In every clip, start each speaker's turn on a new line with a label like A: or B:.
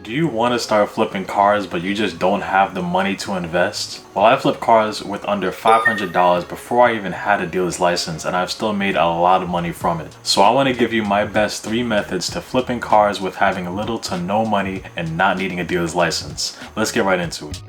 A: Do you want to start flipping cars but you just don't have the money to invest? Well, I flipped cars with under $500 before I even had a dealer's license, and I've still made a lot of money from it. So I want to give you my best 3 methods to flipping cars with having little to no money and not needing a dealer's license. Let's get right into it.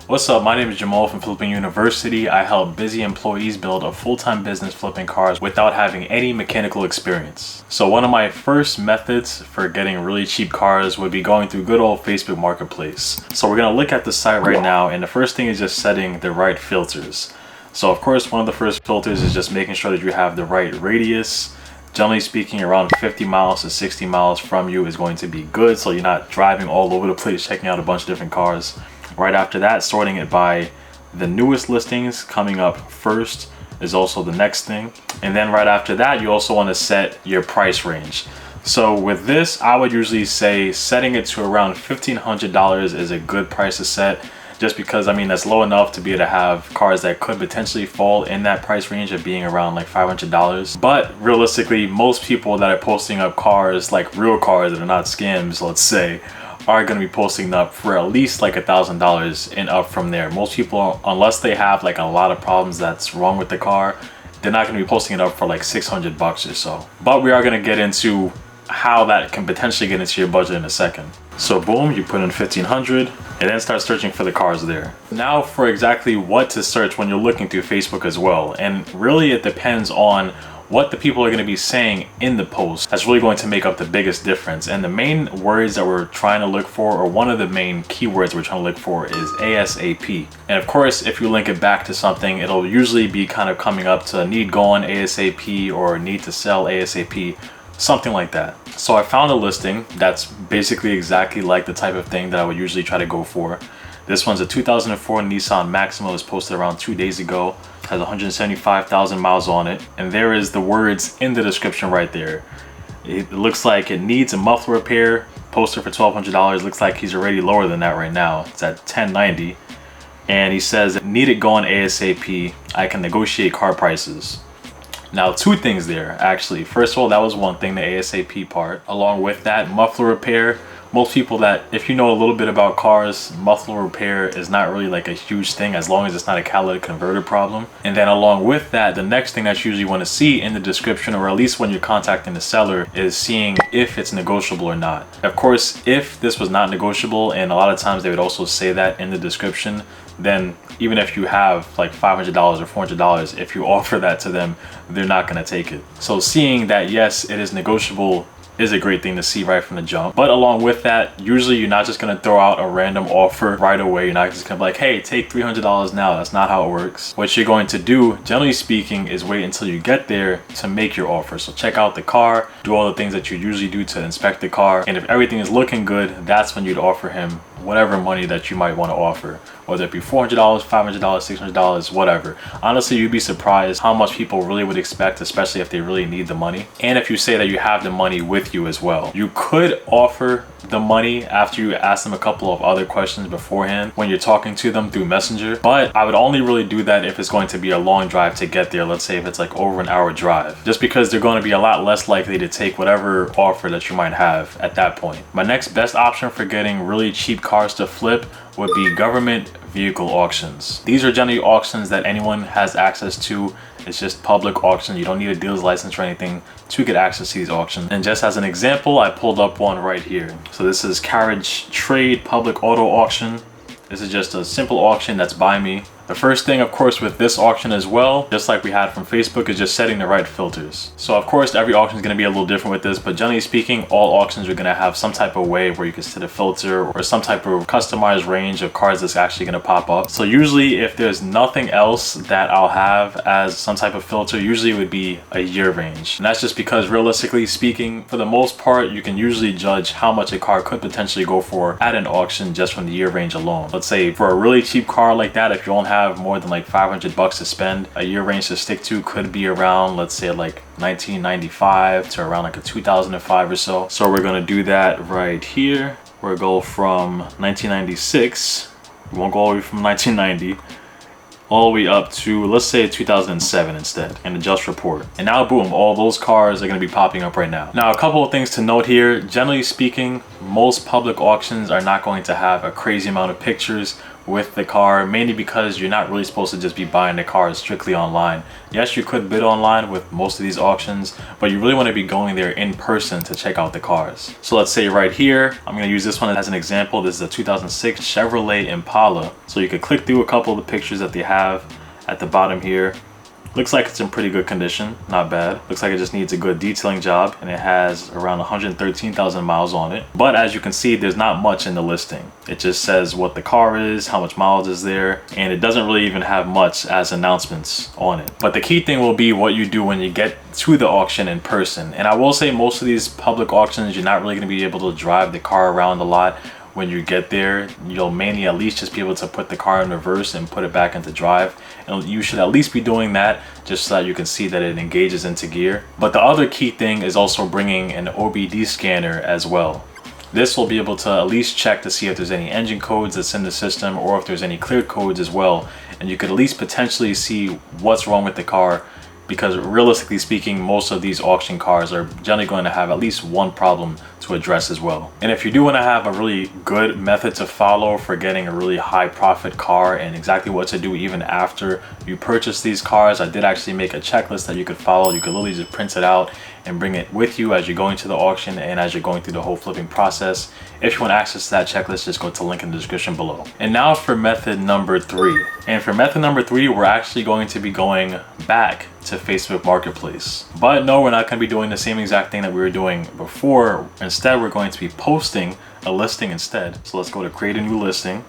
A: What's up, my name is Jamal from Flipping University. I help busy employees build a full-time business flipping cars without having any mechanical experience. So one of my first methods for getting really cheap cars would be going through good old Facebook Marketplace. So we're gonna look at the site right now, and the first thing is just setting the right filters. So of course, one of the first filters is just making sure that you have the right radius. Generally speaking, around 50 miles to 60 miles from you is going to be good, so you're not driving all over the place checking out a bunch of different cars. Right after that, sorting it by the newest listings coming up first is also the next thing. And then right after that, you also want to set your price range. So with this, I would usually say setting it to around $1,500 is a good price to set, just because, I mean, that's low enough to be able to have cars that could potentially fall in that price range of being around like $500. But realistically, most people that are posting up cars, like real cars that are not scams, let's say, are going to be posting up for at least like $1,000 and up from there. Most people, unless they have like a lot of problems that's wrong with the car, they're not going to be posting it up for like $600 or so. But we are going to get into how that can potentially get into your budget in a second. So boom, you put in 1,500 and then start searching for the cars there. Now for exactly what to search when you're looking through Facebook as well. And really it depends on what the people are going to be saying in the post. That's really going to make up the biggest difference. And the main words that we're trying to look for, or one of the main keywords we're trying to look for, is ASAP. And of course, if you link it back to something, it'll usually be kind of coming up to need gone ASAP or need to sell ASAP, something like that. So I found a listing that's basically exactly like the type of thing that I would usually try to go for. This one's a 2004 Nissan Maxima. It was posted around 2 days ago. Has 175,000 miles on it. And there is the words in the description right there. It looks like it needs a muffler repair. Posted for $1,200. Looks like he's already lower than that right now. It's at $1,090. And he says, need it gone ASAP. I can negotiate car prices. Now, 2 things there, actually. First of all, that was one thing, the ASAP part. Along with that, muffler repair. Most people that, if you know a little bit about cars, muffler repair is not really like a huge thing as long as it's not a catalytic converter problem. And then along with that, the next thing that you usually want to see in the description, or at least when you're contacting the seller, is seeing if it's negotiable or not. Of course, if this was not negotiable, and a lot of times they would also say that in the description, then even if you have like $500 or $400, if you offer that to them, they're not going to take it. So seeing that, yes, it is negotiable is a great thing to see right from the jump. But along with that, usually you're not just going to throw out a random offer right away. You're not just going to be like, hey, take $300 now. That's not how it works. What you're going to do, generally speaking, is wait until you get there to make your offer. So check out the car, do all the things that you usually do to inspect the car. And if everything is looking good, that's when you'd offer him whatever money that you might want to offer, whether it be $400, $500, $600, whatever. Honestly, you'd be surprised how much people really would expect, especially if they really need the money. And if you say that you have the money with you as well. You could offer the money after you ask them a couple of other questions beforehand when you're talking to them through Messenger, but I would only really do that if it's going to be a long drive to get there. Let's say if it's like over an hour drive, just because they're going to be a lot less likely to take whatever offer that you might have at that point. My next best option for getting really cheap cars to flip would be government vehicle auctions. These are generally auctions that anyone has access to. It's just public auction. You don't need a dealer's license or anything to get access to these auctions. And just as an example, I pulled up one right here. So this is Carriage Trade Public Auto Auction. This is just a simple auction that's by me. The first thing, of course, with this auction as well, just like we had from Facebook, is just setting the right filters. So of course, every auction is going to be a little different with this, but generally speaking, all auctions are going to have some type of way where you can set a filter or some type of customized range of cars that's actually going to pop up. So usually if there's nothing else that I'll have as some type of filter, usually it would be a year range. And that's just because realistically speaking, for the most part, you can usually judge how much a car could potentially go for at an auction just from the year range alone. Let's say for a really cheap car like that, if you don't have more than like $500 to spend, a year range to stick to could be around, let's say, like 1995 to around like a 2005 or so. So we're going to do that right here. We'll go from 1996. We won't go all the way from 1990. all the way up to, let's say 2007 instead, and adjust report. And now boom, all those cars are gonna be popping up right now. Now, a couple of things to note here. Generally speaking, most public auctions are not going to have a crazy amount of pictures with the car, mainly because you're not really supposed to just be buying the cars strictly online. Yes, you could bid online with most of these auctions, but you really want to be going there in person to check out the cars. So let's say right here, I'm going to use this one as an example. This is a 2006 Chevrolet Impala. So you could click through a couple of the pictures that they have at the bottom here. Looks like it's in pretty good condition, not bad. Looks like it just needs a good detailing job, and it has around 113,000 miles on it. But as you can see, there's not much in the listing. It just says what the car is, how much mileage is there, and it doesn't really even have much as announcements on it. But the key thing will be what you do when you get to the auction in person. And I will say most of these public auctions, you're not really gonna be able to drive the car around a lot. When you get there, you'll mainly at least just be able to put the car in reverse and put it back into drive. And you should at least be doing that just so that you can see that it engages into gear. But the other key thing is also bringing an OBD scanner as well. This will be able to at least check to see if there's any engine codes that's in the system, or if there's any cleared codes as well. And you could at least potentially see what's wrong with the car, because realistically speaking, most of these auction cars are generally going to have at least one problem to address as well. And if you do want to have a really good method to follow for getting a really high profit car and exactly what to do even after you purchase these cars, I did actually make a checklist that you could follow. You could literally just print it out and bring it with you as you're going to the auction and as you're going through the whole flipping process. If you want access to that checklist, just go to the link in the description below. And now for method number 3. And for method number 3, we're actually going to be going back to Facebook Marketplace. But no, we're not going to be doing the same exact thing that we were doing before. Instead, we're going to be posting a listing instead. So let's go to create a new listing,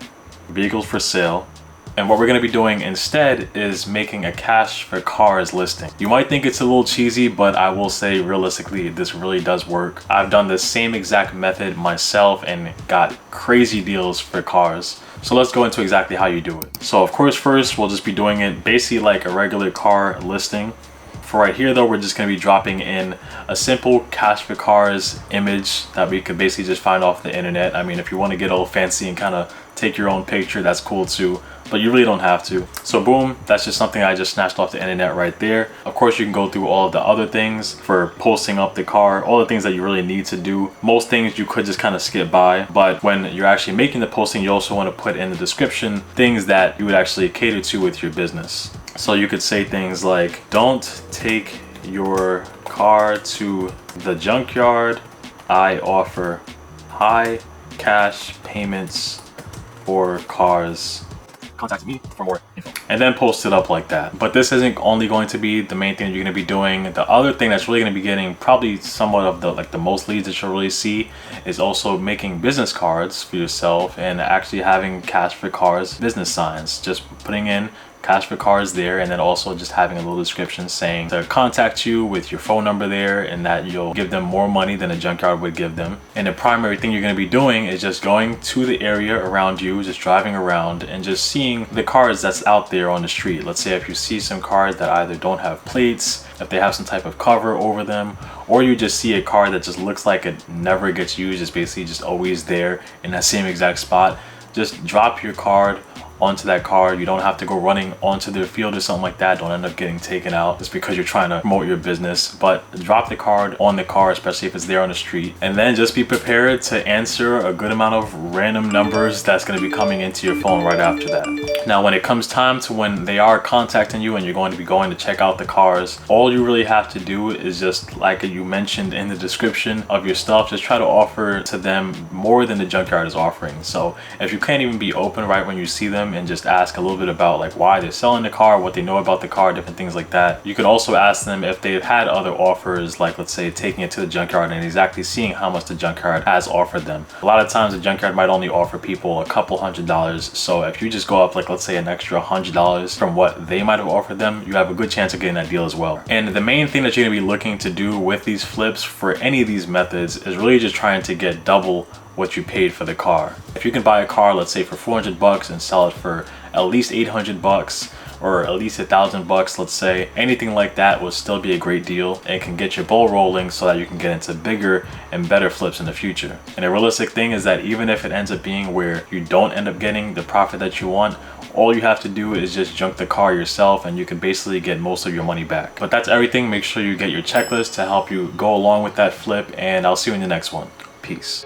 A: vehicles for sale. And what we're going to be doing instead is making a cash for cars listing. You might think it's a little cheesy, but I will say realistically, this really does work. I've done the same exact method myself and got crazy deals for cars. So let's go into exactly how you do it. So of course, first we'll just be doing it basically like a regular car listing. For right here though, we're just going to be dropping in a simple cash for cars image that we could basically just find off the internet. I mean, if you want to get all fancy and kind of take your own picture, that's cool too, but you really don't have to. So boom, that's just something I just snatched off the internet right there. Of course, you can go through all of the other things for posting up the car, all the things that you really need to do. Most things you could just kind of skip by, but when you're actually making the posting, you also want to put in the description things that you would actually cater to with your business. So you could say things like, don't take your car to the junkyard. I offer high cash payments for cars. Contact me for more info. And then post it up like that. But this isn't only going to be the main thing you're going to be doing. The other thing that's really going to be getting probably somewhat of the most leads that you'll really see is also making business cards for yourself and actually having cash for cars business signs. Just putting in cash for cars there, and then also just having a little description saying to contact you with your phone number there, and that you'll give them more money than a junkyard would give them. And the primary thing you're going to be doing is just going to the area around you, just driving around and just seeing the cars that's out there on the street. Let's say if you see some cars that either don't have plates, if they have some type of cover over them, or you just see a car that just looks like it never gets used, it's basically just always there in that same exact spot, just drop your card onto that car. You don't have to go running onto their field or something like that. Don't end up getting taken out just because you're trying to promote your business. But drop the card on the car, especially if it's there on the street, and then just be prepared to answer a good amount of random numbers that's going to be coming into your phone right after that. Now when it comes time to when they are contacting you and you're going to be going to check out the cars, all you really have to do is just, like you mentioned in the description of your stuff, just try to offer to them more than the junkyard is offering. So if you can't even be open right when you see them, and just ask a little bit about like why they're selling the car, what they know about the car, different things like that. You could also ask them if they've had other offers, like let's say taking it to the junkyard and exactly seeing how much the junkyard has offered them. A lot of times the junkyard might only offer people a couple $100s. So if you just go up like let's say an extra $100 from what they might have offered them, you have a good chance of getting that deal as well. And the main thing that you're gonna be looking to do with these flips for any of these methods is really just trying to get double what you paid for the car. If you can buy a car, let's say for $400 and sell it for at least $800, or at least $1,000, let's say, anything like that will still be a great deal and can get your ball rolling so that you can get into bigger and better flips in the future. And a realistic thing is that even if it ends up being where you don't end up getting the profit that you want, all you have to do is just junk the car yourself and you can basically get most of your money back. But that's everything. Make sure you get your checklist to help you go along with that flip, and I'll see you in the next one. Peace.